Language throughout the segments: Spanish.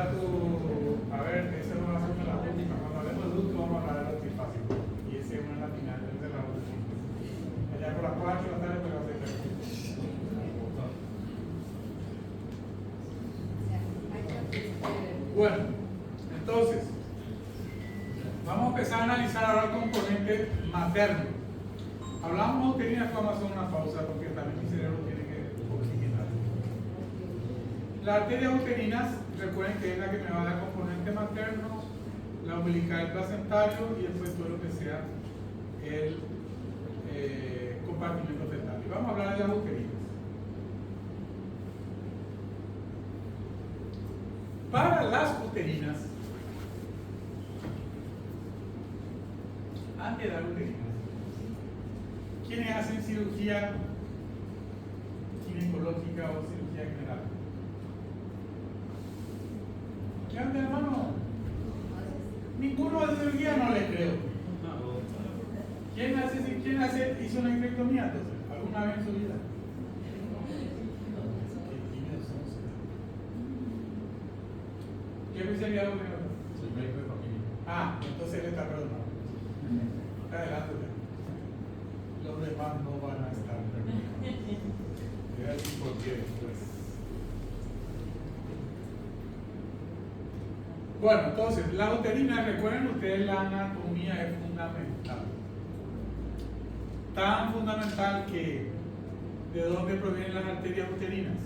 A ver, esa no va a ser la última. Cuando hablemos de luz, vamos a hablar de la fácil. Y ese es la final, esa es la última. Allá por las 4 de la tarde, pero va a ser bueno, entonces, vamos a empezar a analizar ahora el componente materno. Hablamos de uterinas, vamos a hacer una pausa porque también mi cerebro tiene que oxigenar. Las arterias uterinas, recuerden que es la que me va a dar componente materno, la umbilical placentario y después todo lo que sea el compartimento fetal. Y vamos a hablar de las uterinas. Para las uterinas, antes de dar uterinas, ¿quiénes hacen cirugía ginecológica o cirugía general? ¿Qué anda, hermano? Ninguno de cirugía no le creo. ¿Quién hizo una histerectomía entonces? ¿Alguna vez en su vida? ¿Qué especialidad lo tiene? Soy médico de familia. Ah, entonces él está perdonado. Adelante. Los demás no van a estar perdonados. Voy a decir por qué después. Bueno, entonces, la uterina, recuerden ustedes, la anatomía es fundamental. Tan fundamental que, ¿de dónde provienen las arterias uterinas?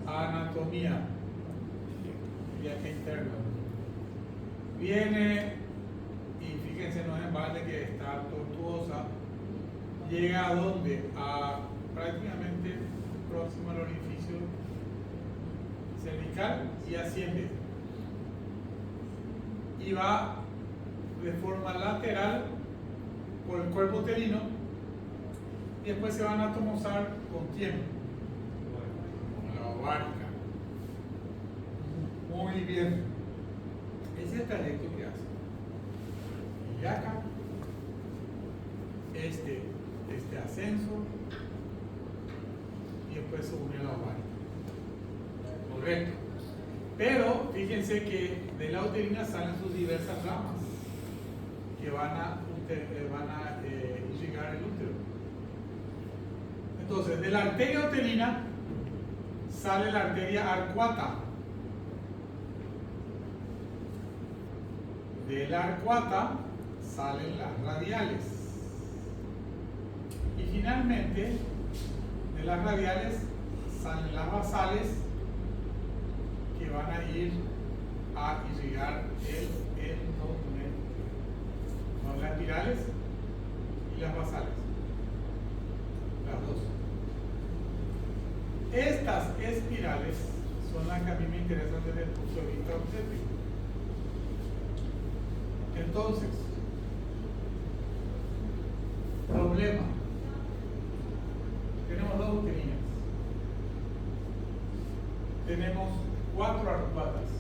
Anatomía. Viaje interno. Viene, y fíjense, no es en balde que está tortuosa, llega a dónde? A prácticamente próximo al orificio cervical y asciende. Y va de forma lateral por el cuerpo uterino y después se van a anatomizar con quién? Con la ovárica. Muy bien. Ese es el trayecto que hace. Y acá, este ascenso, y después se une a la ovárica. Correcto. Pero fíjense que de la uterina salen sus diversas ramas que van a irrigar el útero. Entonces, de la arteria uterina sale la arteria arcuata. De la arcuata salen las radiales. Y finalmente, de las radiales salen las basales que van a ir a irrigar el endometrio. Son las espirales y las basales. Las dos. Estas espirales son las que a mí me interesan desde el punto de vista obstétrico. Entonces, problema. Tenemos dos uterinas. Tenemos 4 arcuatas.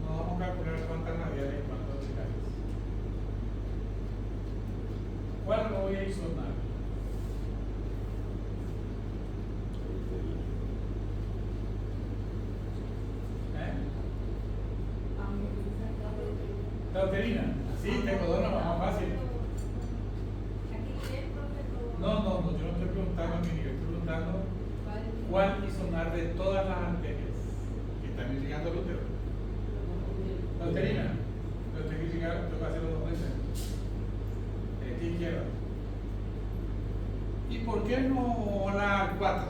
No vamos a calcular cuántas radiales y cuántas espirales. ¿Cuál lo voy a isonar? La uterina. Sí, tengo dos, más fácil. No, yo no estoy preguntando a mi nivel, estoy preguntando cuál isonar de todas las arterias que están irrigando el útero. La uterina. Pero tengo que irrigar, tengo que hacerlo 2 veces. Derecha e izquierda. ¿Y por qué no la arcuata?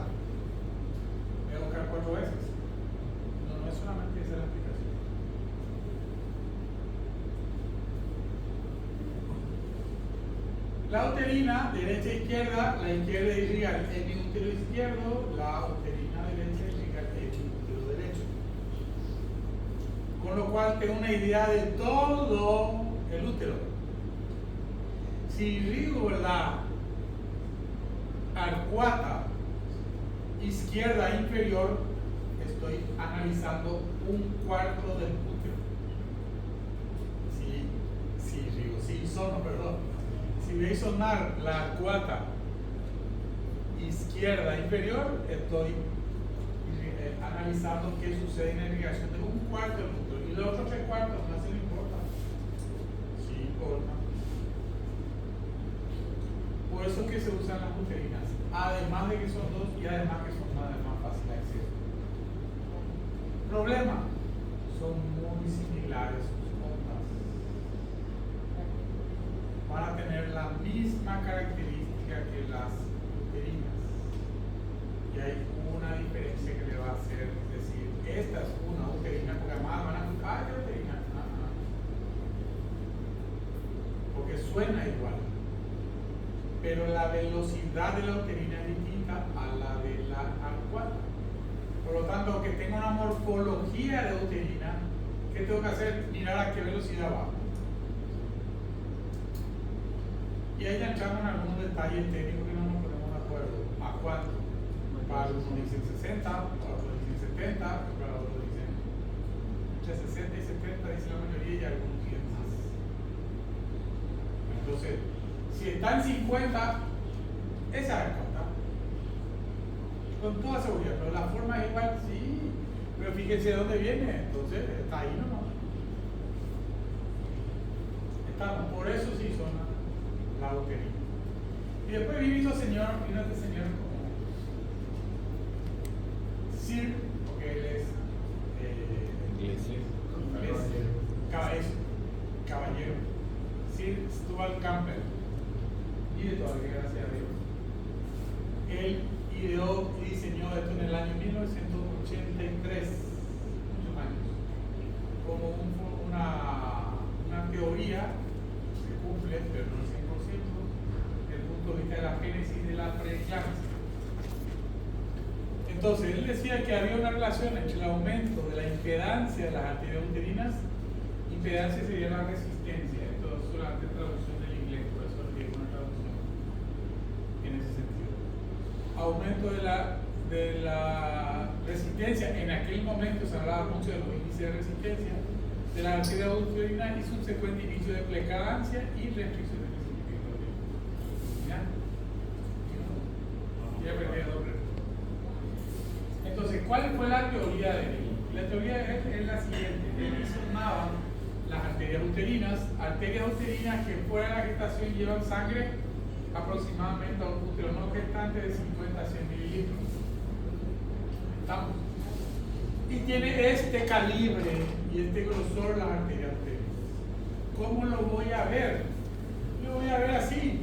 Voy a buscar 4 veces. No es solamente esa la explicación. La uterina, derecha e izquierda, la izquierda irriga el útero izquierdo, la uterina derecha irriga el útero derecho. Con lo cual tengo una idea de todo el útero. Si irrigo la arcuata izquierda inferior, estoy analizando 1/4 del útero. Si isono, perdón. Si voy a isonar la arcuata izquierda inferior, estoy analizando qué sucede en la irrigación de un cuarto del útero. Y los otros 3 cuartos no se le importa. Sí importa. Por eso es que se usan las uterinas. Además de que son 2 y además que son más fácil de acceso. Problema. Son muy similares sus ondas. Van a tener la misma característica que las uterinas. Y hay una diferencia que le va a hacer decir, esta es una uterina, porque además van a decir, ah, ¿qué uterina? Porque suena igual. Pero la velocidad de la uterina es distinta a la de la arcuata. Por lo tanto, aunque tenga una morfología de uterina, ¿qué tengo que hacer? Mirar a qué velocidad va. Y ahí ya entramos en algunos detalles técnicos que no nos ponemos de acuerdo. ¿A cuánto? Para algunos dicen 60, para otros dicen 70, para otros dicen entre 60 y 70, dice la mayoría, y algunos dicen más. Entonces, si está en 50, esa es la cuenta. Con toda seguridad, pero la forma es igual, sí. Pero fíjense de dónde viene, entonces está ahí nomás. Estamos, por eso sí son la uterina. Y después vino este señor como Sir, porque él es caballero. Sir Stuart Campbell. Y de todavía, gracias a Dios. Él ideó y diseñó esto en el año 1983, muchos años, como una teoría que se cumple, pero no 100%, desde el punto de vista de la génesis de la preeclampsia. Entonces, él decía que había una relación entre el aumento de la impedancia de las arterias uterinas. Impedancia sería la resistencia. Esto es solamente traducción del inglés, por eso es una traducción en ese sentido. Aumento de la resistencia. En aquel momento se hablaba mucho de los índices de resistencia de la arteria uterina y subsecuente inicio de plecabancia y restricción de crecimiento. ¿Ya? Ya aprendí a doble. Entonces, ¿cuál fue la teoría de él? La teoría de él es la siguiente. Él sumaba las arterias uterinas que fuera de la gestación llevan sangre aproximadamente a un útero no gestante de 50 a 100 mililitros. ¿Estamos? Y tiene este calibre y este grosor las arterias uterinas. ¿Cómo lo voy a ver? Lo voy a ver así,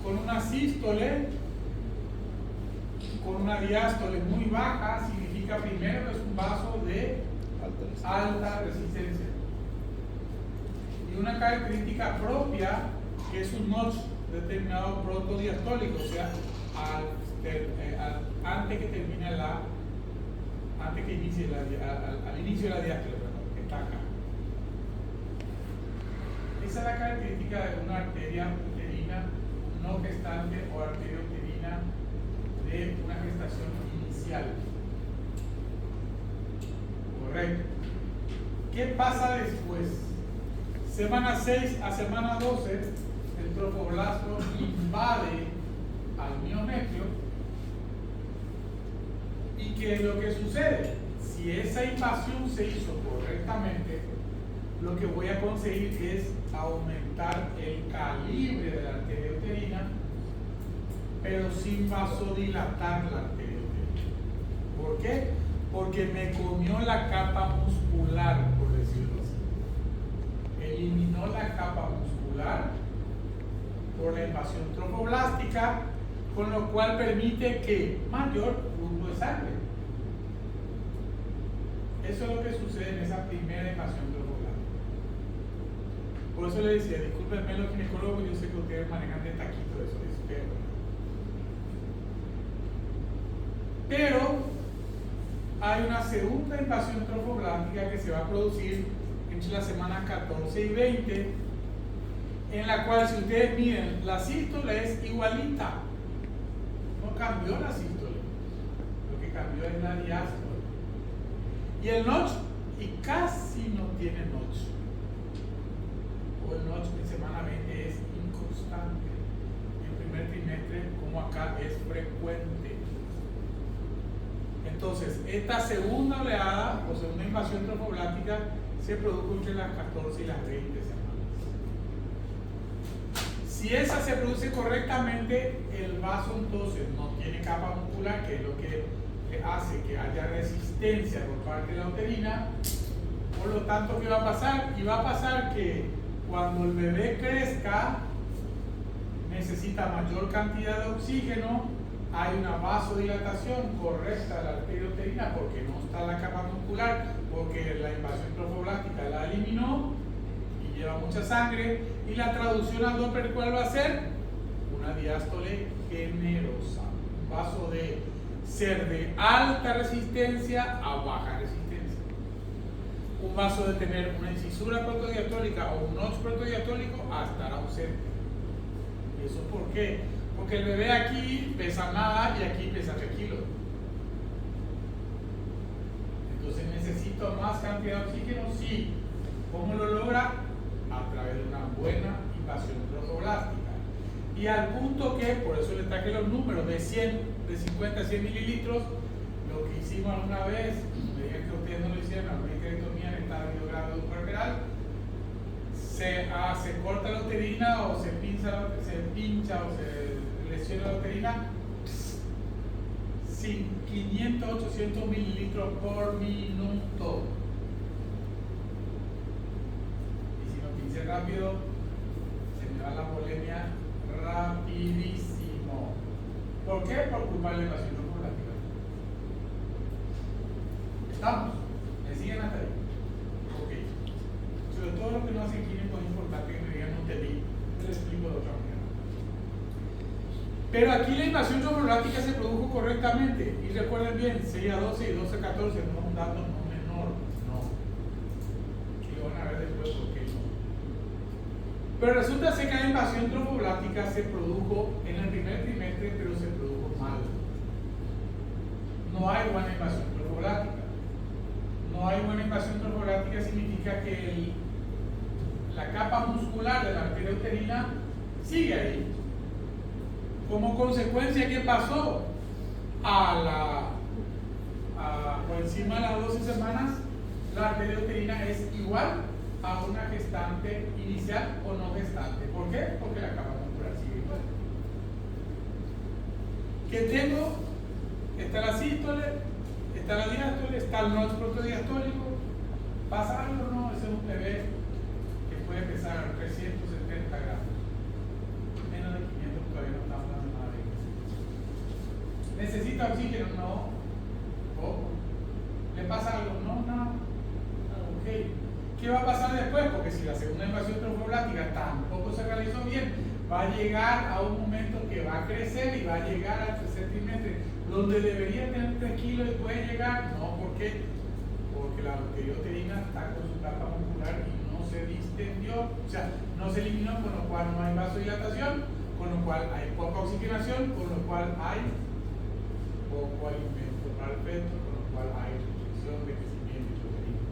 con una sístole, con una diástole muy baja, significa primero que es un vaso de alta resistencia. Y una característica propia, que es un notch determinado protodiastólico, o sea, antes que termine al inicio de la diástole, que está acá. Esa es la característica de una arteria uterina no gestante o arteria uterina de una gestación inicial. Correcto. ¿Qué pasa después? Semana 6 a semana 12, el trofoblasto invade al miometrio. ¿Y qué es lo que sucede? Si esa invasión se hizo correctamente, lo que voy a conseguir es aumentar el calibre de la arteria uterina, pero sin vasodilatar la arteria uterina. ¿Por qué? Porque me comió la capa muscular, por decirlo así. Eliminó la capa muscular por la invasión trofoblástica, con lo cual permite que mayor flujo de sangre. Eso es lo que sucede en esa primera invasión trofoblástica. Por eso le decía, discúlpenme los ginecólogos, yo sé que ustedes manejan de taquito eso, pero hay una segunda invasión trofoblástica que se va a producir entre las semanas 14 y 20, en la cual, si ustedes miden, la sístole es igualita, no cambió la sístole, lo que cambió es la diástole. Y el notch, y casi no tiene notch, o el notch en semana 20 es inconstante, en primer trimestre, como acá, es frecuente. Entonces, esta segunda oleada o segunda invasión trofoblástica se produjo entre las 14 y las 20 semanas. Si esa se produce correctamente, el vaso entonces no tiene capa muscular, que es lo que hace que haya resistencia por parte de la uterina. Por lo tanto, ¿qué va a pasar? Y va a pasar que cuando el bebé crezca, necesita mayor cantidad de oxígeno, hay una vasodilatación correcta de la arteria uterina porque no está la capa muscular, porque la invasión trofoblástica la eliminó y lleva mucha sangre, y la traducción al Doppler, ¿cuál va a ser? Una diástole generosa, un vaso de ser de alta resistencia a baja resistencia, un vaso de tener una incisura protodiastólica o un notch protodiastólico a estar ausente. ¿Y eso por qué? Porque el bebé aquí pesa nada y aquí pesa 3 kilos. Entonces necesito más cantidad de oxígeno, sí. ¿Cómo lo logra? A través de una buena invasión trofoblástica. Y al punto que, por eso le traje los números de 50 a 100 mililitros, lo que hicimos alguna vez, me dijeron que ustedes no lo hicieron, la ureterectomía en estado de grado puerperal, se corta la uterina o se pincha o se lesiona la uterina sin 500, 800 mililitros por minuto. Y si no pinche rápido, se me va la polemia rapidísimo. ¿Por qué? Por culpa de la invasión trofoblástica. ¿Estamos? ¿Me siguen hasta ahí? Ok. Sobre todo lo que no hacen químicos es importante que me digan no te di. Te lo explico de otra manera. Pero aquí la invasión trofoblástica se produjo correctamente. Y recuerden bien, 6 a 12 y 12 a 14 no es un dato no menor. No. Y lo van a ver después por qué no. Pero resulta ser que la invasión trofoblástica se produjo en el primer trimestre, pero se produjo mal. No hay buena invasión trofoblástica. No hay buena invasión trofoblástica significa que la capa muscular de la arteria uterina sigue ahí. Como consecuencia, ¿qué pasó? Por encima de las 12 semanas, la arteria uterina es igual a una gestante inicial o no gestante. ¿Por qué? Porque la capa muscular sigue igual. ¿Qué tengo? Está la sístole, está la diástole, está el notch protodiastólico. ¿Pasa algo o no? Ese es un bebé que puede pesar 370 gramos. Menos de 500 todavía no estamos hablando nada de eso. ¿Necesita oxígeno? No. Poco. ¿Le pasa algo? No, nada. Ok. ¿Qué va a pasar después? Porque si la segunda invasión trofoblástica tampoco se realizó bien, va a llegar a un momento que va a crecer y va a llegar al tercer trimestre, donde debería tener 3 kilos y puede llegar. No, ¿por qué? Porque la arteria uterina está con su capa muscular y no se distendió, o sea, no se eliminó, con lo cual no hay vasodilatación, con lo cual hay poca oxigenación, con lo cual hay poco alimento para el feto, con lo cual hay restricción de crecimiento uterino.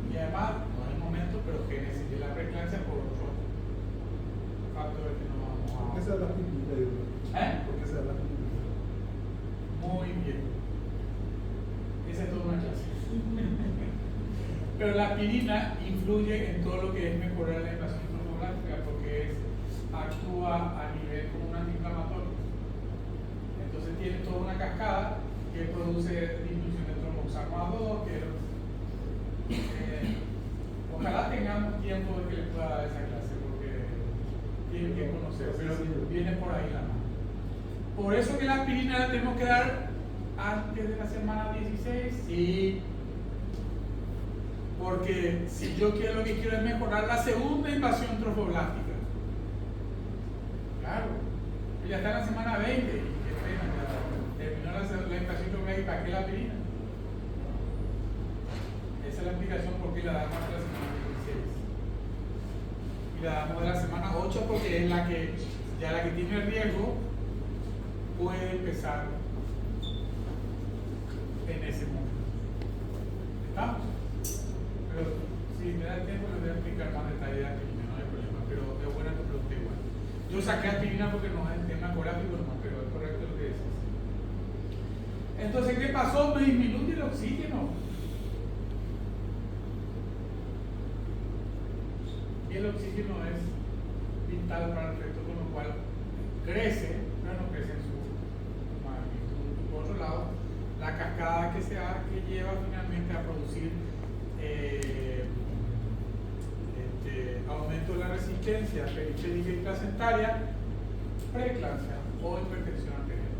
Y además, no hay momento, pero génesis de la preeclampsia por otro factor que no vamos a... ¿Por qué se da la pinita? ¿Por qué se da la pinita? Muy bien. Esa es toda una clase. Pero la aspirina influye en todo lo que es mejorar la invasión trofoblástica porque actúa a nivel como un antiinflamatorio. Entonces tiene toda una cascada que produce disminución de tromboxano A2, ojalá tengamos tiempo de que les pueda dar esa clase porque tienen que conocer, pero viene por ahí la mano. Por eso que la aspirina la tenemos que dar antes de la semana 16, sí. Porque si yo quiero, lo que quiero es mejorar la segunda invasión trofoblástica. Claro, ya está en la semana 20 y qué pena, ya terminó la invasión trofoblástica, ¿para qué la aspirina? Esa es la explicación por qué la damos de la semana 16. Y la damos de la semana 8 porque es la que tiene el riesgo puede empezar en ese momento. ¿Estamos? Pero si me da el tiempo les voy a explicar más detalle de aspirina, no hay problema, pero es buena tu pregunta igual. Yo saqué aspirina porque no es el tema ecográfico, no, pero es correcto lo que dices. Entonces, ¿qué pasó? Me disminuye el oxígeno. Y el oxígeno es vital para el feto, con lo cual crece, pero no crece en su magnitud. Y por otro lado, la cascada que se da, que lleva finalmente a producir aumento de la resistencia periférica y placentaria, preeclampsia o hipertensión arterial.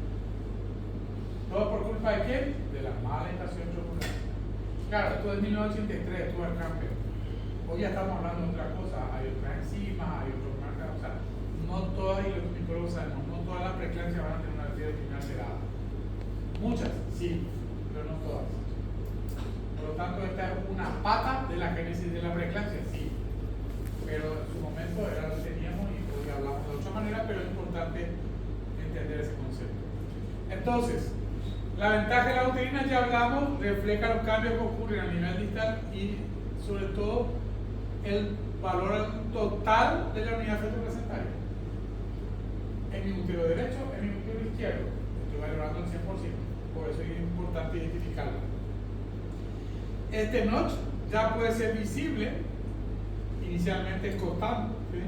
¿Todo por culpa de quién? De la mala alimentación chocolate. Claro, esto es 1983, estuvo el cáncer. Hoy ya estamos hablando de otra cosa, hay otras enzimas, hay otros marcas, o sea, no todas, y los micólogos sabemos, no todas las preeclampsias van a tener una arteria espinal alterada. Muchas, sí, pero no todas. Por lo tanto, esta es una pata de la génesis de la preeclampsia, sí. Pero en su momento era lo que teníamos y hoy hablamos de otra manera, pero es importante entender ese concepto. Entonces, la ventaja de la uterina, ya hablamos, refleja los cambios que ocurren a nivel distal y sobre todo el valor total de la unidad feto-placentaria. En mi útero derecho, en mi útero izquierdo, estoy valorando el 100%, por eso es importante identificarlo. Este notch ya puede ser visible, inicialmente constante, ¿sí?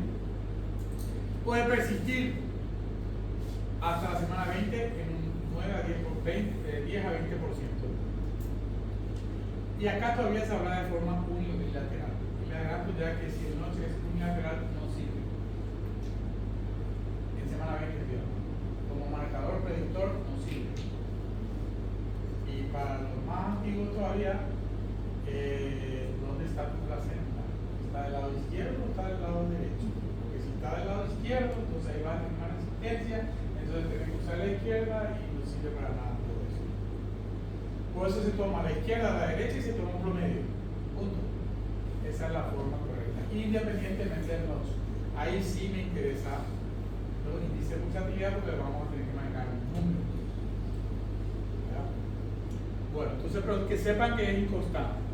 Puede persistir hasta la semana 20 en un 9 a 10 a 20%. Y acá todavía se habla de forma unilateral. Y me adelanto ya que si el notch es unilateral no sirve. En semana 20, como marcador predictor no sirve. Y para los más antiguos todavía, ¿dónde está tu placenta? ¿Está del lado izquierdo o está del lado derecho? Porque si está del lado izquierdo, entonces ahí va a tener una resistencia, entonces tenemos que usar la izquierda y no sirve para nada todo eso. Por eso se toma la izquierda, la derecha y se toma un promedio. Punto. Esa es la forma correcta. Independientemente del notch. Ahí sí me interesa los índices de pulsatividad porque vamos a tener que manejar un número. ¿Ya? Bueno, entonces, pero que sepan que es inconstante.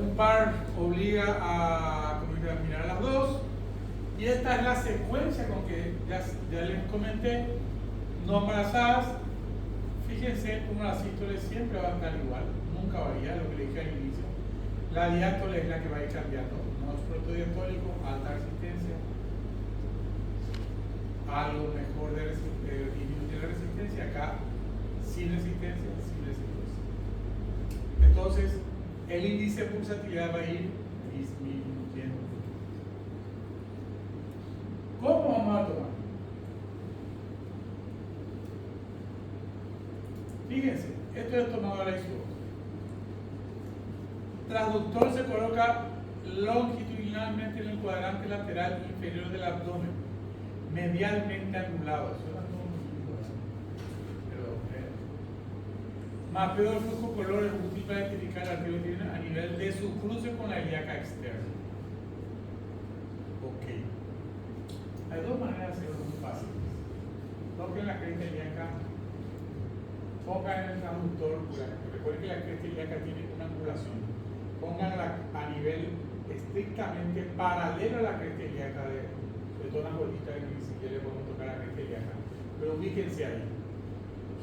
Un par obliga a mirar las dos, y esta es la secuencia con que ya les comenté. No embarazadas, fíjense cómo la sístole siempre va a estar igual, nunca varía, lo que le dije al inicio. La diástole es la que va a ir cambiando, no es protodiastólico, alta resistencia, algo mejor de disminuir la resistencia, acá sin resistencia, sin resistencia. Entonces, el índice de pulsatividad va a ir disminuyendo. ¿Cómo vamos a tomar? Fíjense, esto es tomado a la isótopa. Transductor se coloca longitudinalmente en el cuadrante lateral inferior del abdomen, medialmente angulado. Mapeo del flujo color es útil para identificar la arteria uterina a nivel de su cruce con la ilíaca externa. Ok. Hay dos maneras de hacerlo muy fáciles. Toquen la cresta ilíaca, pongan en el transductor, recuerden que la cresta ilíaca tiene una angulación. Pónganla a nivel estrictamente paralelo a la cresta ilíaca, sobre todo una bolita que ni siquiera le podemos tocar a la cresta ilíaca. Pero ubíquense ahí.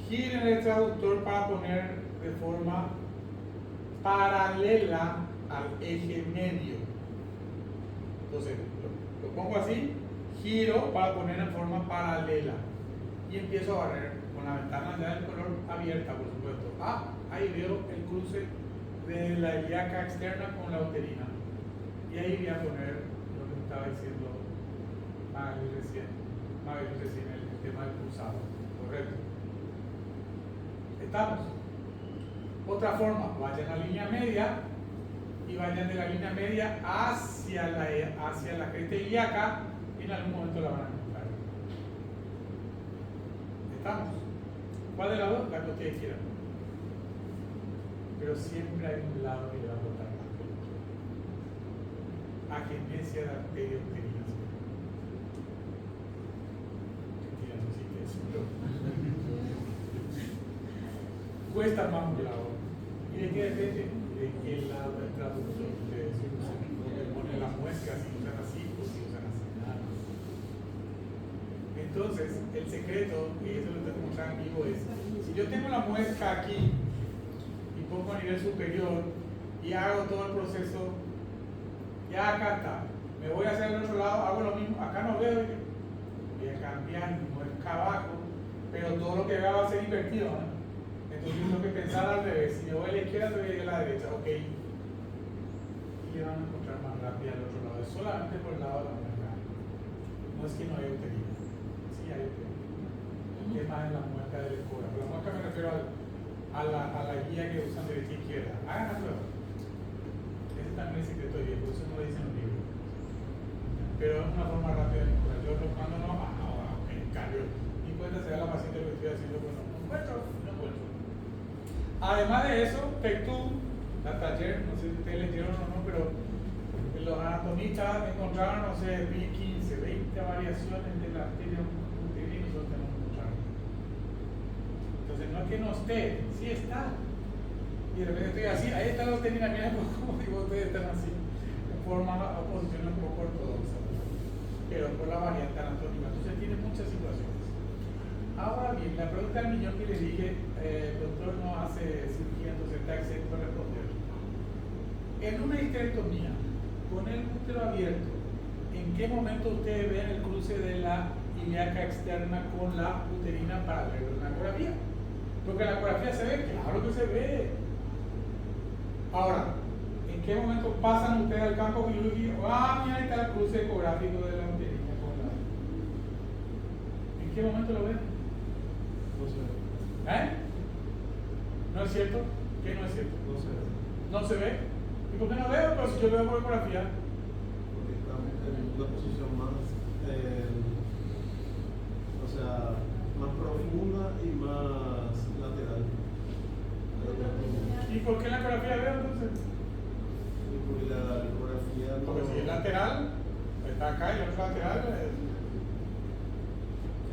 Giren el transductor para poner de forma paralela al eje medio. Entonces, lo pongo así, giro para poner en forma paralela y empiezo a barrer con la ventana ya del color abierta, por supuesto. Ahí veo el cruce de la ilíaca externa con la uterina. Y ahí voy a poner lo que estaba diciendo Mabel recién, el tema del pulsado. Correcto. ¿Estamos? Otra forma, vayan a la línea media y vayan de la línea media hacia la cresta ilíaca y en algún momento la van a encontrar. ¿Estamos? ¿Cuál de las dos? La que ustedes quieran. Pero siempre hay un lado que le va a botar más peligro. Agenesia de arteria uterina. Mentira, no existe eso, pero cuesta más un lado. ¿Y de qué depende? De qué lado del traductor ustedes usan. Porque ponen las muescas si usan así o si usan así. Nada. Entonces, el secreto, y eso lo tengo que mostrar en vivo, es si yo tengo la muesca aquí y pongo a nivel superior y hago todo el proceso, ya acá está. Me voy a hacer al otro lado, hago lo mismo, acá no veo, voy a cambiar mi muesca abajo, pero todo lo que vea va a ser invertido, ¿no? Entonces tengo que pensar al revés. Si yo voy a la izquierda, voy a ir a la derecha, ok. Y le van a encontrar más rápido al otro lado, es solamente por el lado de la muesca. No es que no hay uterina, sí hay uterina. ¿Qué más en la muesca del ecógrafo? La muesca me refiero a la guía que usan derecha e izquierda. Hagan la prueba. Ese también es secreto viejo, eso no lo dicen los libros. Pero es una forma rápida de encontrar. Yo cuando no, en cambio, y cuenta se da la paciente lo que estoy haciendo, pues no encuentro. Además de eso, TECTU, la taller, no sé si ustedes leyeron o no, pero los anatomistas encontraron, no sé, 15, 20 variaciones de la arteria uterina y nosotros tenemos que encontrarlo. Entonces, no es que no esté, sí está. Y de repente estoy así, ahí está la uterina, mira cómo digo, ustedes están así, en forma o posición un poco ortodoxa, pero por la variante anatómica. Entonces, tiene muchas situaciones. Ahora bien, la pregunta del millón que le dije, el doctor no hace cirugía, entonces está exento a responder. En una histerectomía, con el útero abierto, ¿en qué momento ustedes ven el cruce de la ilíaca externa con la uterina para ver una ecografía? Porque la ecografía se ve, claro que se ve. Ahora, ¿en qué momento pasan ustedes al campo quirúrgico? Mira, ahí está el cruce ecográfico de la uterina con la... ¿En qué momento lo ven? No se ve. ¿No es cierto? ¿Qué no es cierto? No se ve. ¿No se ve? ¿Y por qué no veo? Pues si yo veo por ecografía. Porque estamos en una posición más, o sea, más profunda y más lateral. ¿Y por qué en la ecografía veo entonces? Y porque la ecografía no... Porque si es lateral, está acá y el otro lateral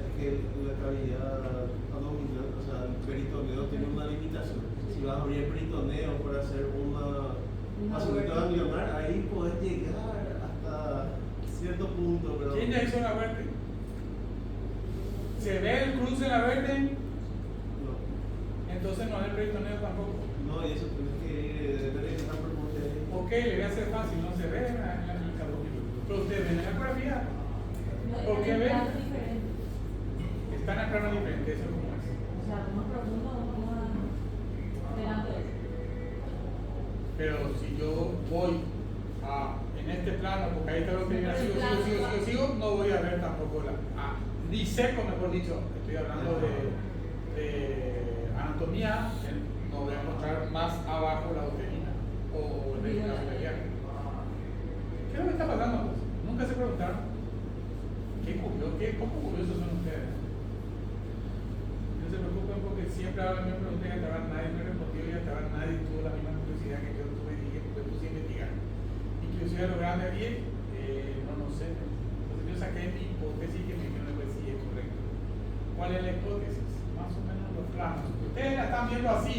Es que la cavidad abdominal, o sea, el peritoneo tiene una limitación. Si vas a abrir el peritoneo para hacer una azulito ganglionar, ahí podés llegar hasta cierto punto. Pero... ¿Quién ya hizo la verte? ¿Se ve el cruce en la verte? No. Entonces no es el peritoneo tampoco. No, y eso tienes que ver en la promoción. Ok, le voy a hacer fácil, no se ve en el campo quirúrgico. Pero ustedes ven en la ecografía. ¿Por qué ven? Está en el plano diferente, eso es como es. O sea, uno profundo, uno esperando eso. Pero si yo voy en este plano, porque ahí está la uterina, sigo, no voy a ver tampoco diseco, mejor dicho, estoy hablando de anatomía, no voy a mostrar más abajo la uterina o el vehículo biliar. ¿Qué es lo que está pasando? Nunca se preguntaron. Qué poco curiosos son ustedes. No se preocupen porque siempre ahora me pregunté, hasta ahora nadie me respondió y hasta ahora nadie tuvo la misma curiosidad que yo tuve y dije, me puse a investigar. Inclusive lo grande bien, no sé. Entonces yo saqué mi hipótesis que me dijeron que sí es correcto. ¿Cuál es la hipótesis? Más o menos los planos. Ustedes la están viendo así.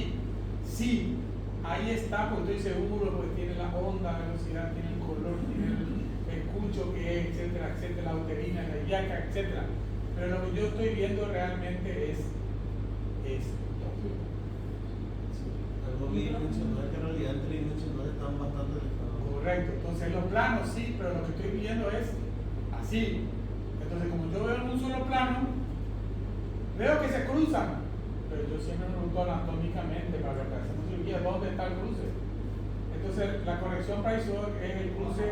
Sí, ahí está, porque estoy seguro, porque tiene la onda, la velocidad, tiene el color, tiene el cucho que es, etcétera, etcétera, la uterina, la ilíaca, etcétera. Pero lo que yo estoy viendo realmente es esto. Algo bidimensional que en realidad el tridimensional están bastante alejados. Correcto, entonces los planos sí, pero lo que estoy viendo es así. Entonces, como yo veo en un solo plano, veo que se cruzan, pero yo siempre me pregunto anatómicamente para ver, hacemos cirugía, ¿dónde está el cruce? Entonces, la corrección para eso es el cruce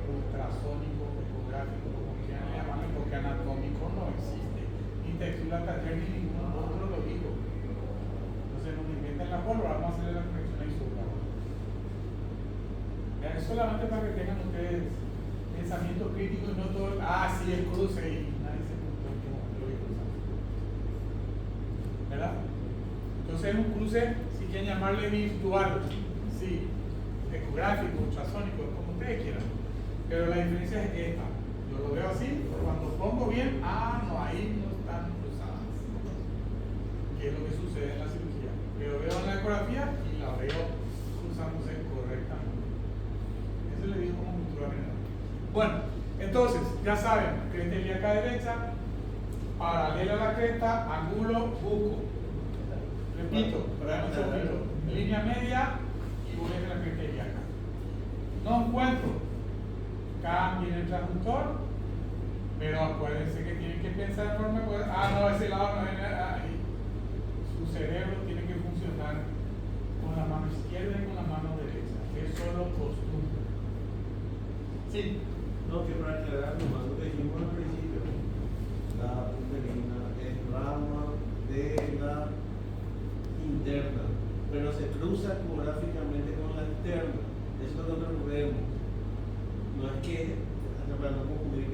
ultrasónico, ecográfico, como quieran llamarlo, porque anatómico no existe. Ni textura taller ni ningún otro lo digo. Entonces, nos inventan la pólvora, vamos a hacer la corrección ahí sobre. Es solamente para que tengan ustedes pensamiento crítico y no todo, sí, el cruce y nadie se preguntó cómo lo vi cruzando. ¿Verdad? Entonces es un cruce, si quieren llamarle virtual, sí, ecográfico, ultrasónico, como ustedes quieran. Pero la diferencia es esta. Yo lo veo así, cuando pongo bien, no, ahí no están cruzadas. ¿Qué es lo que sucede en la cirugía? Pero veo en la ecografía y la veo cruzándose correctamente. Eso le digo como cultura general. Bueno, entonces, ya saben, cresta ilíaca derecha, paralela a la cresta, ángulo, busco. Repito, para un segundito. Línea media y voy a la cresta y acá. No encuentro. Cambien el transductor, pero acuérdense que tienen que pensar de forma. No, ese lado no viene ahí. Su cerebro tiene que funcionar con la mano izquierda y con la mano derecha. Es solo costumbre. Sí. No, que para aclarar nomás lo que dijimos al principio, la uterina es rama de la interna, pero se cruza ecográficamente con la externa. Eso es lo que nosotros vemos. No es que, para no confundir,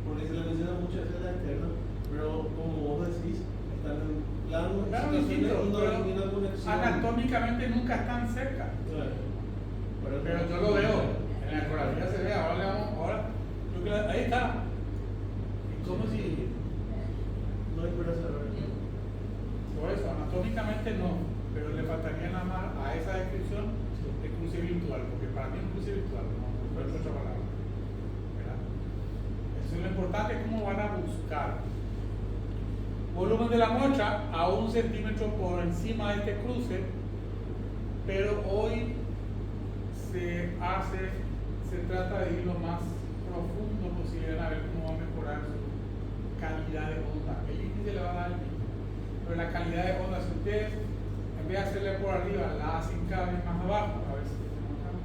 porque se le menciona muchas veces la externa, pero como vos decís, están en plano, Claro, situaciones distinto, donde pero hay una conexión. anatómicamente nunca están cerca. Claro. Pero yo lo veo, en la ecografía se ve, ahí está. Es como si, No hay para saber. por eso, anatómicamente no, pero le faltaría nada más a esa descripción de cruce virtual, porque para mí es un cruce virtual, no encuentro otra palabra. ¿Verdad? Eso es lo importante, es cómo van a buscar. Volumen de la muestra a 1 centímetro por encima de este cruce, pero hoy se trata de ir lo más profundo posible a ver cómo va a mejorar su calidad de onda. El índice le va a dar el mismo, pero la calidad de onda, si ustedes en vez de hacerle por arriba, la hacen cada vez más abajo, a ver si tenemos acá.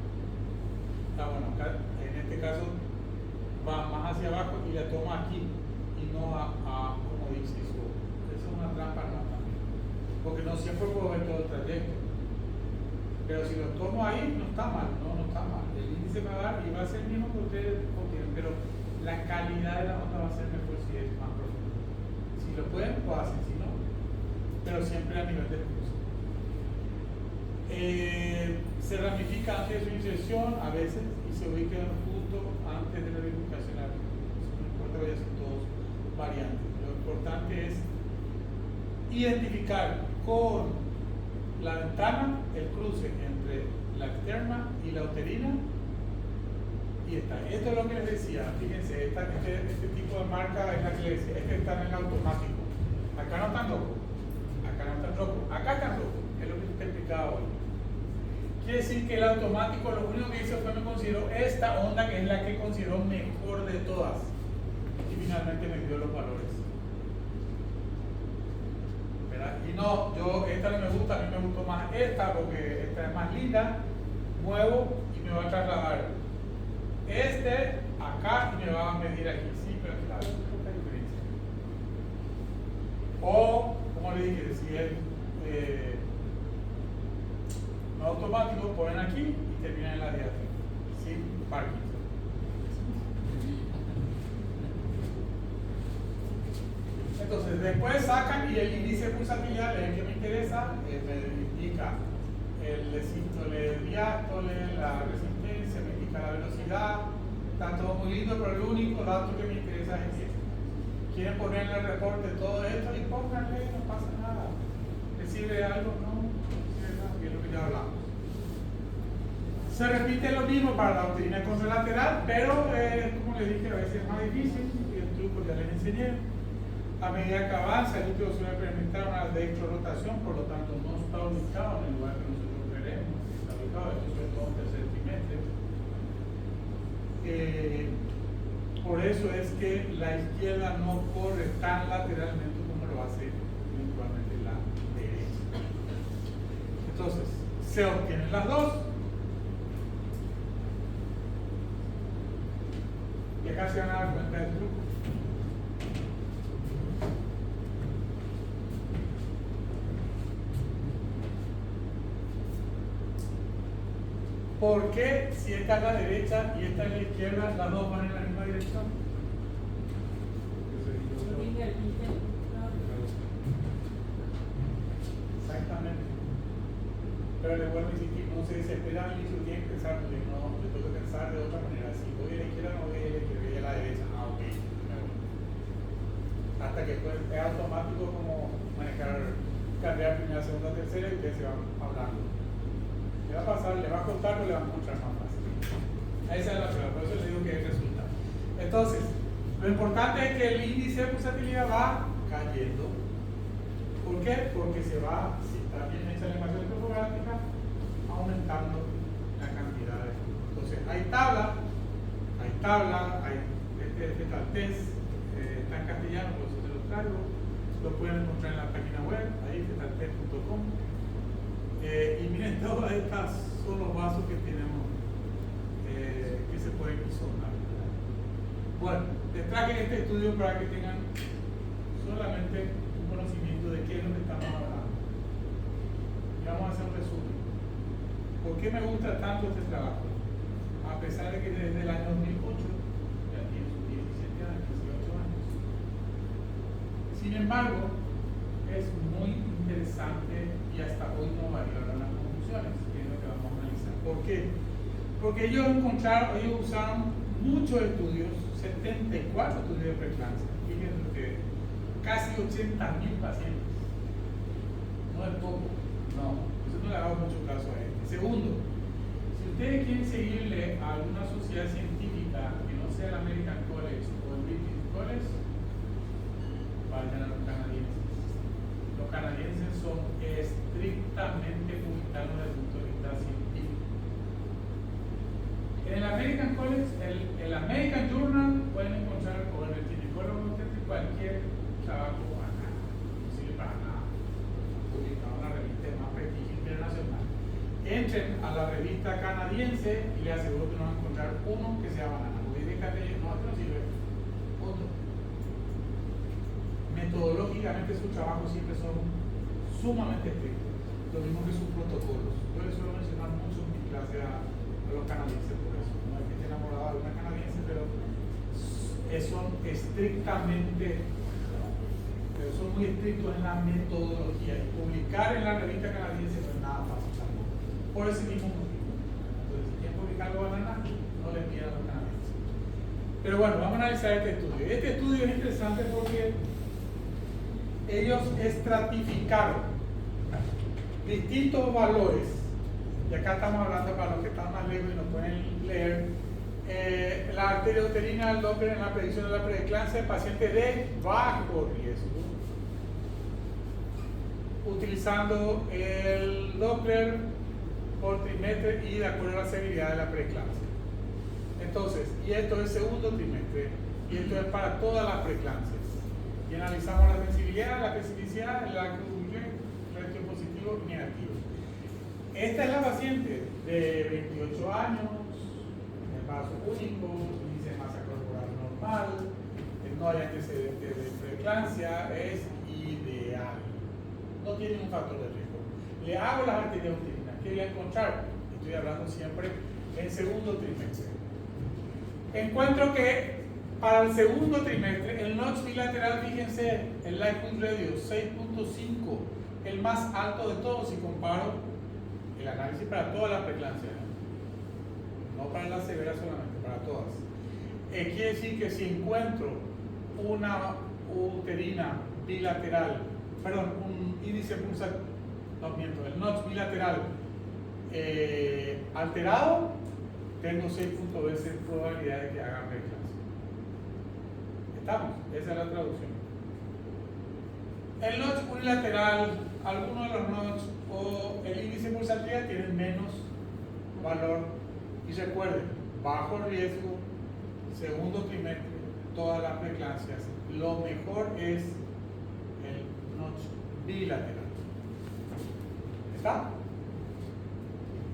Bueno, acá, en este caso va más hacia abajo y la toma aquí y no como dice eso. Esa es una trampa no también, porque no siempre puedo ver todo el trayecto. Pero si lo tomo ahí, no está mal, no está mal. El índice me va a dar y va a ser el mismo que ustedes obtienen, pero la calidad de la onda va a ser mejor si es más profundo. Si lo pueden, lo hacen, si no, pero siempre a nivel de cruce. Se ramifica antes de su inserción a veces y se ubica justo antes de la bifurcación. No importa que son todos variantes. Lo importante es identificar con la ventana, el cruce entre la externa y la uterina, y está. Esto es lo que les decía, fíjense, este tipo de marca es la que les decía, es que están en el automático. Acá no están locos, acá no están locos, acá están locos, es lo que te explicaba hoy. Quiere decir que el automático lo único que hizo fue me consideró esta onda que es la que consideró mejor de todas, y finalmente me dio los valores. Y no, esta no me gusta, a mí me gustó más esta porque esta es más linda, muevo y me va a trasladar acá y me va a medir aquí, sí, pero claro, es poca diferencia. O, como le dije, si es no automático, ponen aquí y terminan en la diáfragma, sin Parkinson. Entonces, después sacan y el índice de pulsatilidad, el que me interesa, me indica el sístole, diástole, la resistencia, me indica la velocidad. Está todo muy lindo, pero el único dato que me interesa es este. Quieren ponerle el reporte de todo esto y pónganle, no pasa nada. ¿Le sirve algo? No, sirve nada, que es lo que ya hablamos. Se repite lo mismo para la uterina contralateral, pero como les dije, a veces es más difícil y el truco ya les enseñé. A medida que avanza, el útero suele experimentar una dextrorotación, por lo tanto no está ubicado en el lugar que nosotros queremos, está ubicado, esto sobre todo en tercer trimestre. Por eso es que la izquierda no corre tan lateralmente como lo hace eventualmente la derecha. Entonces, se obtienen las dos. Y acá se van a dar cuenta del truco. ¿Por qué si esta es la derecha y esta es la izquierda, las dos van en la misma dirección? Exactamente. Pero les vuelvo a insistir, no se desesperan al inicio, tienen que pensar, porque no, yo tengo que pensar de otra manera. Si voy a la izquierda, no voy a la izquierda, voy a la derecha. Ok, hasta que pues, es automático como manejar, cambiar primera, segunda, tercera y ustedes se van hablando. Le va a pasar, le va a costar, pero le va a encontrar más fácil. Esa es la prueba, por eso les digo que resulta. Entonces, lo importante es que el índice de pulsatilidad va cayendo. ¿Por qué? Porque se va, si está bien hecha la ecuación topográfica, aumentando la cantidad de flujo. Entonces, hay tabla, hay fetal test, está en castellano, por eso te lo traigo. Lo pueden encontrar en la página web, ahí fetaltest.com. Y miren, todas estas son los vasos que tenemos que se pueden isolar. Bueno, les traje este estudio para que tengan solamente un conocimiento de qué es lo que estamos hablando. Y vamos a hacer un resumen. ¿Por qué me gusta tanto este trabajo? A pesar de que desde el año 2008 ya tiene sus 17 años, 18 años. Sin embargo, es muy interesante y hasta hoy no variaron las conclusiones, que es lo que vamos a analizar. ¿Por qué? Porque ellos usaron muchos estudios, 74 estudios de preeclampsia. Fíjense ustedes, casi 80.000 pacientes. No es poco, no. Eso no le hago mucho caso a él. Segundo, si ustedes quieren seguirle a alguna sociedad científica que no sea el American College o el British College, vayan a los canadienses. Los canadienses son estrictamente puritanos desde el punto de vista científico. En el American College, el American Journal, pueden encontrar, o en el ginecólogo, cualquier trabajo acá, no sirve para nada, publicado en la revista de más prestigio internacional. Entren a la revista canadiense y les aseguro que no van a encontrar uno que sea banana. Porque déjate, no, esto no sirve. Otro. Metodológicamente sus trabajos siempre son sumamente estrictos, lo mismo que sus protocolos. Yo les suelo mencionar mucho en mi clase a los canadienses por eso. No es que esté enamorado de una canadiense, pero son estrictamente, son muy estrictos en la metodología. Y publicar en la revista canadiense no es nada fácil tampoco. Por ese mismo motivo. Entonces, si quieren publicar algo banana, no les pidan a los canadienses. Pero bueno, vamos a analizar este estudio. Este estudio es interesante porque ellos estratificaron distintos valores, y acá estamos hablando para los que están más lejos y no pueden leer, la arteriouterina del Doppler en la predicción de la preeclampsia en pacientes de bajo riesgo, utilizando el Doppler por trimestre y de acuerdo a la severidad de la preeclampsia. Entonces, y esto es segundo trimestre, y esto es para todas las preeclampsias. Y analizamos la sensibilidad, la especificidad, el ratio positivo y negativo. Esta es la paciente de 28 años, embarazo único, índice de masa corporal normal, no hay antecedentes de preeclampsia, es ideal. No tiene un factor de riesgo. Le hago las arteriouterinas. ¿Qué voy a encontrar? Estoy hablando siempre en segundo trimestre. Encuentro que para el segundo trimestre, el notch bilateral, fíjense, el likelihood radio 6.5, el más alto de todos si comparo el análisis para todas las preeclampsias, no para las severas solamente, para todas. Quiere decir que si encuentro una uterina bilateral, perdón, un índice pulsar, no miento, el notch bilateral alterado, tengo 6.2 veces probabilidad de que haga preeclampsia. ¿Estamos? Esa es la traducción. El notch unilateral, algunos de los notch o el índice de pulsatividad tienen menos valor. Y recuerden, bajo riesgo, segundo trimestre, todas las preeclampsias. Lo mejor es el notch bilateral. ¿Está?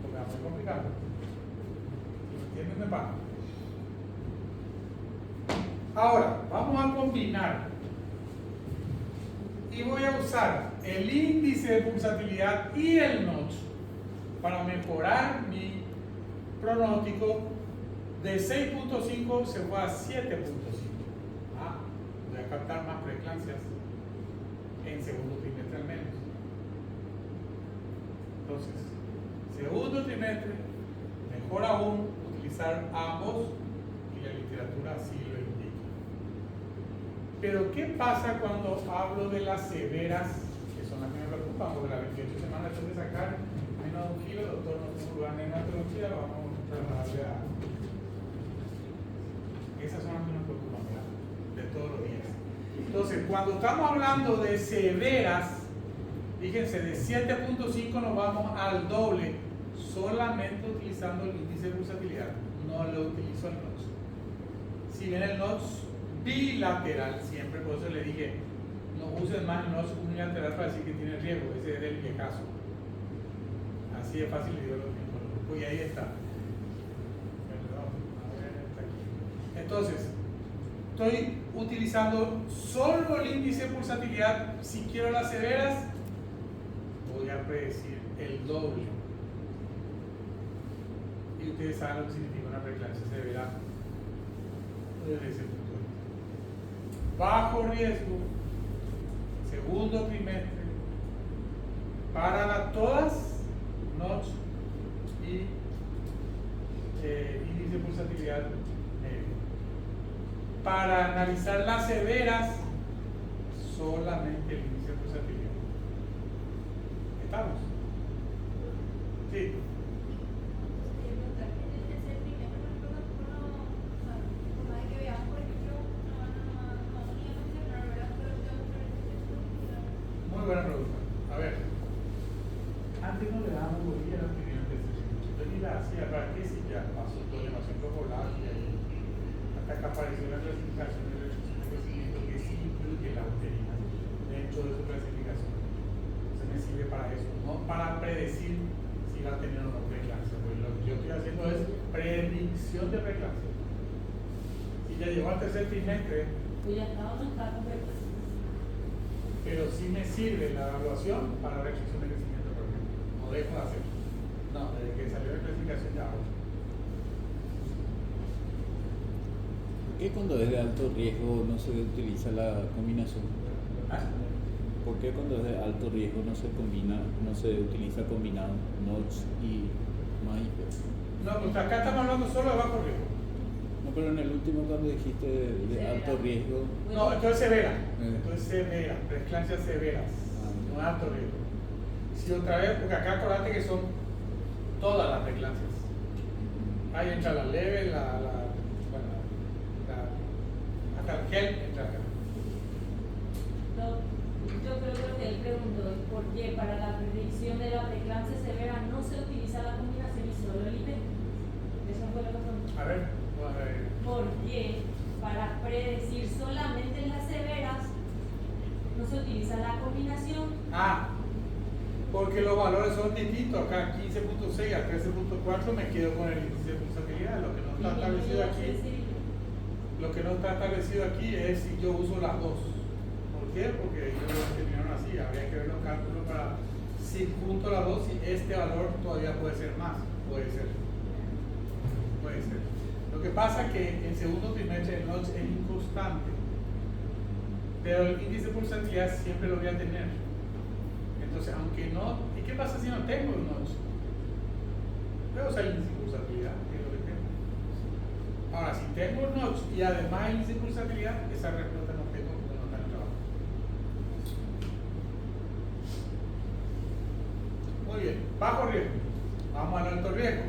Porque es muy complicado. ¿Entienden? Me va. Ahora, vamos a combinar. Y voy a usar el índice de pulsatividad y el notch para mejorar mi pronóstico. De 6.5 se fue a 7.5. Voy a captar más preeclampsias en segundo trimestre al menos. Entonces, segundo trimestre, mejor aún utilizar ambos, y la literatura así lo indica. Pero ¿qué pasa cuando hablo de las severas, que son las que me preocupan? Porque las 28 semanas después de sacar menos de 1 kilo, doctor, no tengo lugar en hematología, vamos a trasladarle a... Esas son las que nos preocupan, ¿verdad? De todos los días. Entonces, cuando estamos hablando de severas, fíjense, de 7.5 nos vamos al doble, solamente utilizando el índice de pulsatilidad, no lo utilizo el notch. Si bien el notch bilateral, siempre por eso le dije, no usen más el notch unilateral para decir que tiene riesgo, ese es del viejazo. Así de fácil le digo lo mismo. Y ahí está. Perdón, a ver, está aquí. Entonces, estoy utilizando solo el índice de pulsatilidad. Si quiero las severas, voy a predecir el doble. Y ustedes saben lo que significa una preeclampsia severa desde ese punto de vista. Bajo riesgo, segundo trimestre, para todas, notch y índice de pulsatilidad medio. Para analizar las severas, solamente el índice de pulsatilidad. ¿Estamos? Sí. Muy buena pregunta. A ver, antes no le dábamos bolilla a los primeros decisiones. Yo ni la hacía, ¿para qué? Si ya pasó todo el demasiado volátil y hasta que apareció la clasificación de restricción de crecimiento que sí incluye la uterina dentro de su clasificación. Entonces me sirve para eso, no para predecir si va a tener o no preeclampsia. Pues lo que yo estoy haciendo es predicción de preeclampsia. Si ya llegó al tercer trimestre, Pues ya está, no está correcto. pero sí me sirve la evaluación para restricción de crecimiento, por ejemplo. No dejo de hacerlo. No, desde que salió la clasificación ya hago. ¿Por qué cuando es de alto riesgo no se utiliza la combinación? ¿Ah? ¿Por qué cuando es de alto riesgo no se utiliza combinado notch y MAIP? No, pues acá estamos hablando solo de bajo riesgo. No, pero en el último cuando dijiste de alto riesgo, No, esto es severa. Esto es severa, preeclampsias severas, no es alto riesgo. Si otra vez, porque acá acordate que son todas las preeclampsias. Ahí entra la leve, hasta el gel entra acá. No, yo creo que lo que él preguntó es por qué para la predicción de la preeclampsia severa no se utiliza la combinación y solo el IP. Eso fue lo que preguntó. A ver, vamos a ver. ¿Por qué para predecir solamente las severas no se utiliza la combinación? Ah, porque los valores son distintos. Acá 15.6 a 13.4 me quedo con el índice de pulsatilidad. Lo que no está establecido aquí. Lo que no está establecido aquí es si yo uso las dos. ¿Por qué? Porque ellos lo determinaron así. Habría que ver los cálculos para si junto las dos, si este valor todavía puede ser más. Puede ser. Puede ser. Lo que pasa es que en segundo trimestre el notch es inconstante. Pero el índice de pulsatilidad siempre lo voy a tener. Entonces, aunque no. ¿Y qué pasa si no tengo el notch? Voy a usar el índice de pulsatilidad, que es lo que tengo. Ahora, si tengo el notch y además el índice de pulsatilidad, esa respuesta no tengo porque no está en el trabajo. Muy bien, bajo riesgo. Vamos al alto riesgo.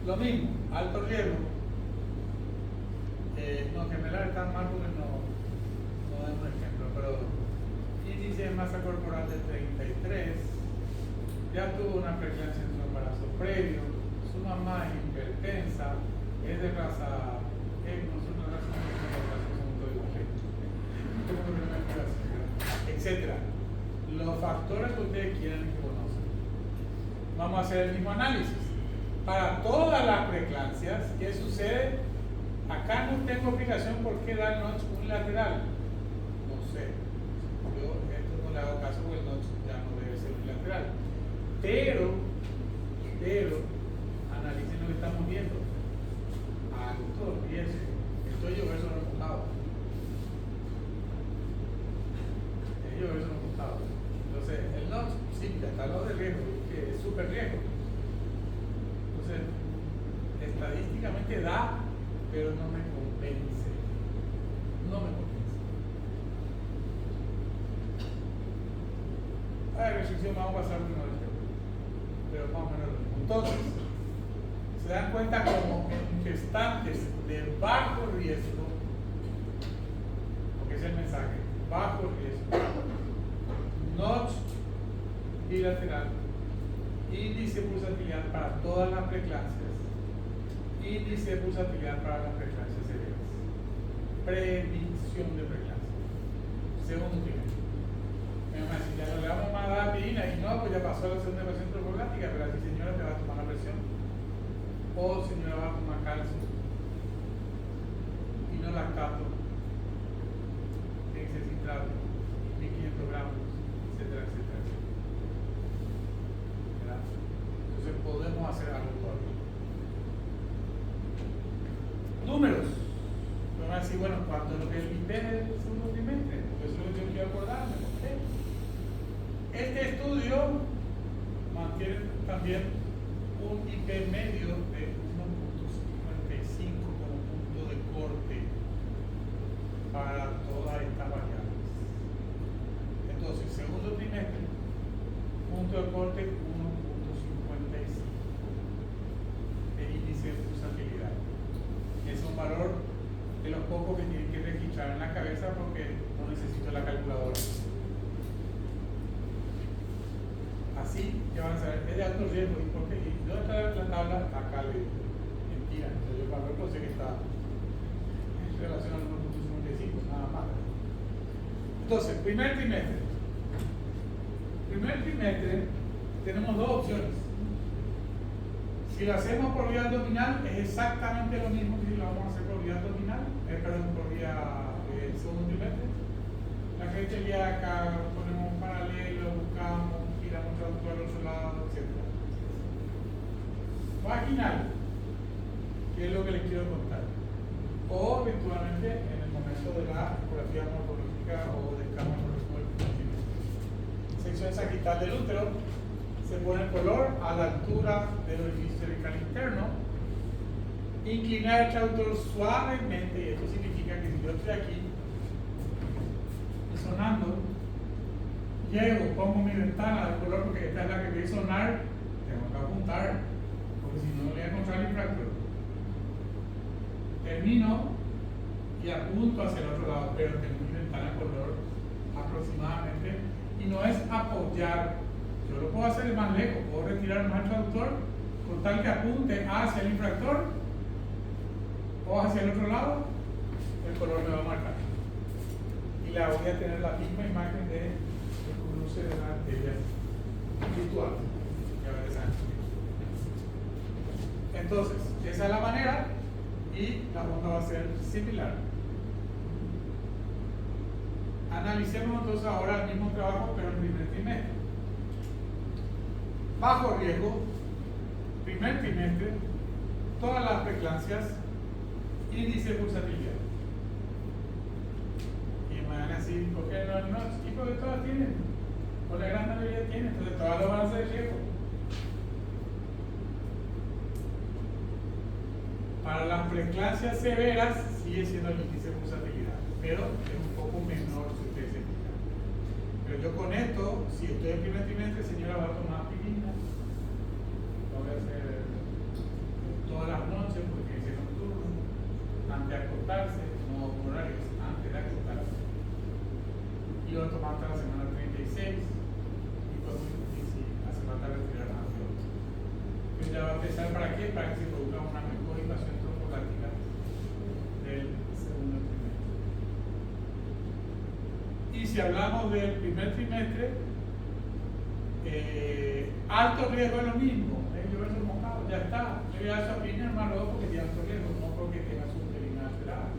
Lo mismo, alto riesgo. No, gemelar está mal porque no es un ejemplo, pero índice de masa corporal de 33, ya tuvo una preeclampsia en su embarazo previo, su mamá es hipertensa, es de raza, nosotros no somos etcétera. Los factores que ustedes quieran que conozcan. Vamos a hacer el mismo análisis. Para todas las preeclampsias, ¿qué sucede? Acá no tengo explicación por qué da el notch unilateral. No sé. Yo esto no le hago caso porque el notch ya no debe ser unilateral. Pero, analicen lo que estamos viendo. Alto riesgo. Esto es llover sobre mojado. Es llover sobre mojado. Entonces, el notch, sí, ya está lo de riesgo, que es súper riesgo. Entonces, estadísticamente da, pero no me convence. No me convence. A la restricción vamos a pasar primero, pero más o menos lo mismo. Entonces, se dan cuenta como en gestantes de bajo riesgo, porque es el mensaje, bajo riesgo, notch bilateral, índice de pulsatilidad para todas las preeclampsias, índice de pulsatilidad para las preeclampsias severas, predicción de preeclampsia, segundo trimestre. Me van a decir, ya no le damos más adapidina y no, pues ya pasó la segunda presión tromboclática, pero así señora te va a tomar la presión, o señora va a tomar calcio, y no lactato, hexacitrato, 1500 gramos, etcétera, etcétera, etcétera. ¿Verdad? Entonces podemos hacer algo todavía. Números. Me van a decir, bueno, ¿cuánto es lo que es el IP del segundo trimestre? Eso es lo que yo quiero acordarme. ¿Okay? Este estudio mantiene también un IP medio de 1.55 como punto de corte para todas estas variables. Entonces, segundo trimestre, punto de corte 1.55 de índice de pulsatilidad. Es un valor de los pocos que tienen que registrar en la cabeza porque no necesito la calculadora. Así que van a saber, es de alto riesgo. ¿Y por qué? ¿Y dónde está la tabla? Acá le mentira. Entonces yo para ver sé que está en relación al 1.55, nada más. Entonces, primer trimestre. Primer trimestre tenemos dos opciones. Si lo hacemos por vía abdominal es exactamente lo mismo que si lo vamos a hacer por vía abdominal, perdón, por vía segundo trimestre. La gente ilíaca, ponemos un paralelo, buscamos, giramos traductor al otro lado, etc. Vaginal, que es lo que les quiero contar. O eventualmente en el momento de la ecografía morfológica o de escama morfológica. Sección sagital del útero. Se pone el color a la altura del orificio cervical interno. Inclinar el traductor suavemente, y esto significa que si yo estoy aquí sonando, llego, pongo mi ventana de color porque esta es la que voy a sonar, tengo que apuntar, porque si no voy a encontrar el infractor. Termino y apunto hacia el otro lado, pero tengo mi ventana de color aproximadamente, y no es apoyar. Yo lo puedo hacer más lejos, puedo retirar más el traductor con tal que apunte hacia el infractor o hacia el otro lado, el color me va a marcar. Y la voy a tener la misma imagen de cruce de la arteria virtual. Entonces, esa es la manera y la onda va a ser similar. Analicemos entonces ahora el mismo trabajo, pero en primer trimestre. Bajo riesgo, primer trimestre, todas las preeclampsias, índice de pulsatilidad. Y me van a decir, ¿por qué no? Sí, porque todas tienen, o la gran mayoría tienen, entonces todas lo van a hacer riesgo. Para las preeclampsias severas sigue siendo el índice de pulsatilidad, pero es un poco menor si ustedes se fijan. Pero yo con esto, si estoy en primer trimestre, señora va a tomar aspirina. Lo voy a hacer todas las noches porque es nocturno, antes de acostarse, no horarios, antes de acostarse. Y lo tomar hasta la semana 36 y cuando si hace falta retirar antes. Entonces ya va a empezar para qué? Para que se produzca una mejor invasión tromboclática del segundo trimestre. Y si hablamos del primer trimestre, alto riesgo es lo mismo, llover mojado, ya está. Le voy a dar su opinión, hermano, porque tiene alto riesgo, no porque tenga su uterina alterada.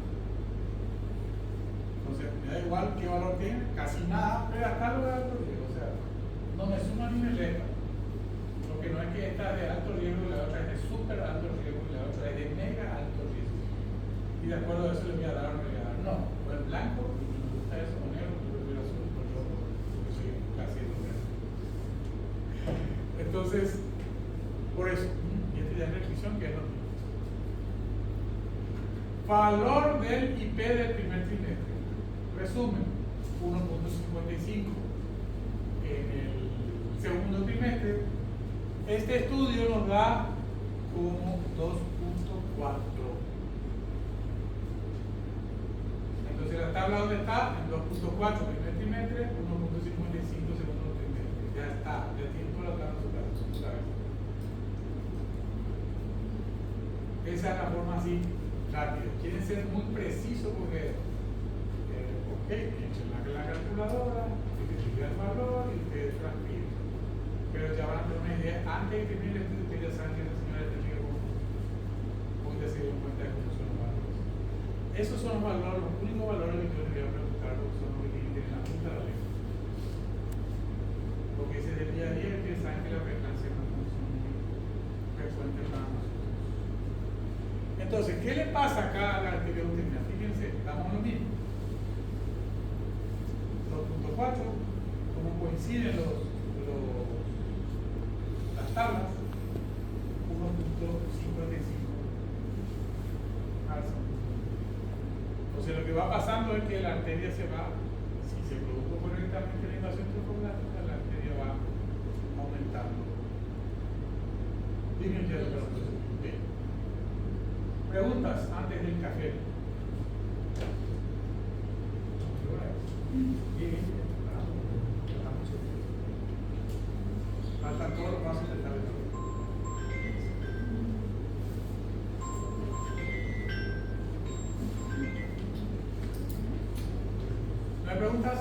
Entonces, me da igual qué valor tiene, casi nada, pero hasta lo de alto riesgo, o sea, no me suma ni me resta. Lo que no es que esta es de alto riesgo y la otra es de súper alto riesgo y la otra es de mega alto riesgo. Y de acuerdo a eso le voy a dar o no le voy a dar. No, o el blanco, y me gusta eso, o negro, yo prefiero azul, porque soy casi negro. Entonces, por eso, y esta ya es restricción que es lo mismo. Valor del IP del primer trimestre. Resumen, 1.55. En el segundo trimestre, este estudio nos da como 2.4. Entonces la la tabla donde está, en 2.4 primer trimestre, 1.55 segundo trimestre. Ya está, ya tiene toda la tabla en su cabeza. Esa es la forma así rápida. Quieren ser muy precisos porque, ok, echen la calculadora, identificar el valor y ustedes transfieren. Pero ya van a tener una idea, antes de que termine el estudio, ustedes ya saben que la señora técnica cómo ya se dieron cuenta de cómo son los valores. Esos son los valores, los únicos valores que yo les voy a preguntar, porque son los que tienen en la punta de la lengua. Porque ese es del día a día, ustedes saben que la frecuencia no son muy frecuentes para nosotros. Entonces, ¿qué le pasa acá a la arteria uterina? Fíjense, estamos en lo mismo. 2.4, cómo coinciden las tablas, 1.55 alza. Entonces, lo que va pasando es que la arteria se va, si se produjo correctamente la invasión trofoblática, la arteria va aumentando. Disminuyendo el proceso. Bien. Preguntas antes del café. Faltan todos los pasos del tablet. ¿No hay preguntas?